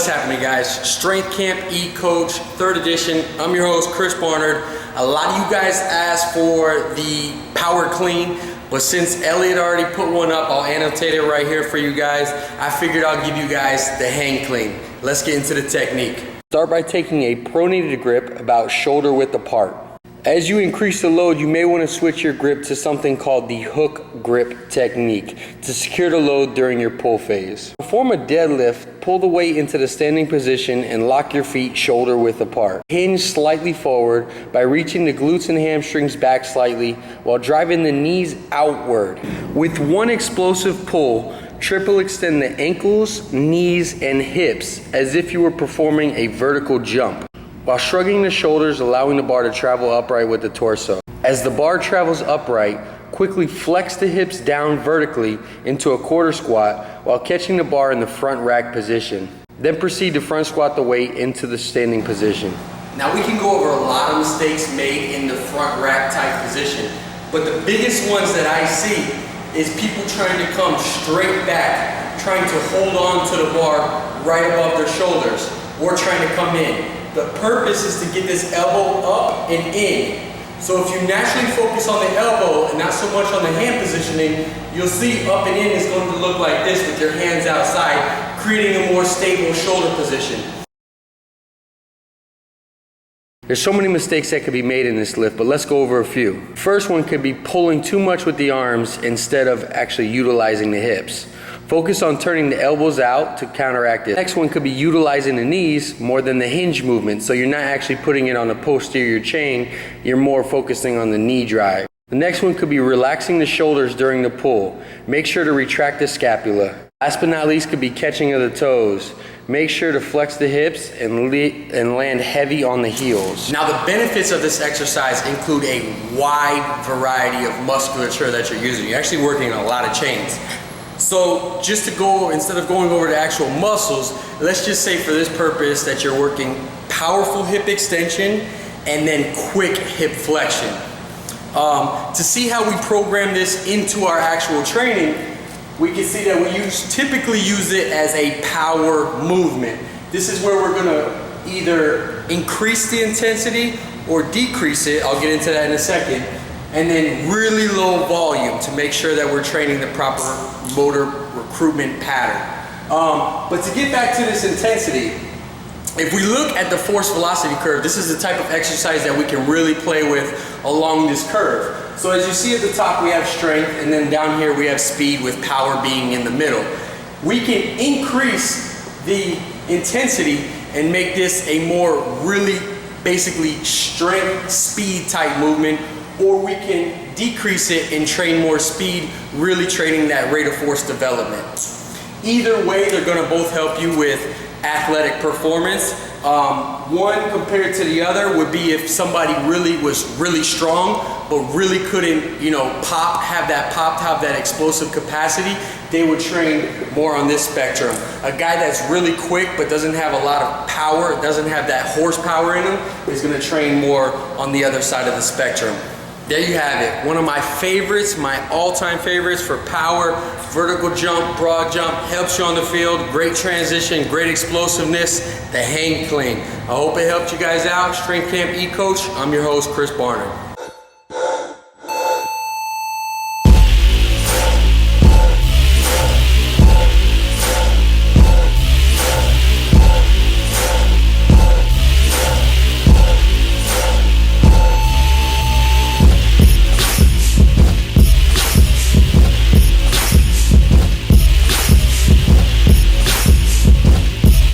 What's happening, guys? Strength Camp eCoach, 3rd edition. I'm your host, Chris Barnard. A lot of you guys asked for the power clean, but since Elliot already put one up, I'll annotate it right here for you guys. I figured I'll give you guys the hang clean. Let's get into the technique. Start by taking a pronated grip about shoulder width apart. As you increase the load, you may want to switch your grip to something called the hook grip technique to secure the load during your pull phase. Perform a deadlift, pull the weight into the standing position and lock your feet shoulder width apart. Hinge slightly forward by reaching the glutes and hamstrings back slightly while driving the knees outward. With one explosive pull, triple extend the ankles, knees, and hips as if you were performing a vertical jump, while shrugging the shoulders, allowing the bar to travel upright with the torso. As the bar travels upright, quickly flex the hips down vertically into a quarter squat while catching the bar in the front rack position. Then proceed to front squat the weight into the standing position. Now we can go over a lot of mistakes made in the front rack type position, but the biggest ones that I see is people trying to come straight back, trying to hold on to the bar right above their shoulders, or trying to come in. The purpose is to get this elbow up and in. So if you naturally focus on the elbow and not so much on the hand positioning, you'll see up and in is going to look like this with your hands outside, creating a more stable shoulder position. There's so many mistakes that could be made in this lift, but let's go over a few. First one could be pulling too much with the arms instead of actually utilizing the hips. Focus on turning the elbows out to counteract it. Next one could be utilizing the knees more than the hinge movement, so you're not actually putting it on the posterior chain, you're more focusing on the knee drive. The next one could be relaxing the shoulders during the pull. Make sure to retract the scapula. Last but not least could be catching of the toes. Make sure to flex the hips and land heavy on the heels. Now the benefits of this exercise include a wide variety of musculature that you're using. You're actually working on a lot of chains. So just to go, instead of going over the actual muscles, let's just say for this purpose that you're working powerful hip extension and then quick hip flexion. To see how we program this into our actual training, we can see that we typically use it as a power movement. This is where we're gonna either increase the intensity or decrease it, I'll get into that in a second, and then really low volume to make sure that we're training the proper motor recruitment pattern. But to get back to this intensity, if we look at the force velocity curve, this is the type of exercise that we can really play with along this curve. So as you see at the top, we have strength, and then down here we have speed with power being in the middle. We can increase the intensity and make this a more really basically strength speed type movement, or we can decrease it and train more speed, really training that rate of force development. Either way, they're gonna both help you with athletic performance. One compared to the other would be if somebody really was really strong, but really couldn't, have that explosive capacity, they would train more on this spectrum. A guy that's really quick, but doesn't have a lot of power, doesn't have that horsepower in him, is gonna train more on the other side of the spectrum. There you have it. One of my favorites, my all-time favorites for power, vertical jump, broad jump, helps you on the field, great transition, great explosiveness, the hang clean. I hope it helped you guys out. Strength Camp eCoach, I'm your host, Chris Barnard.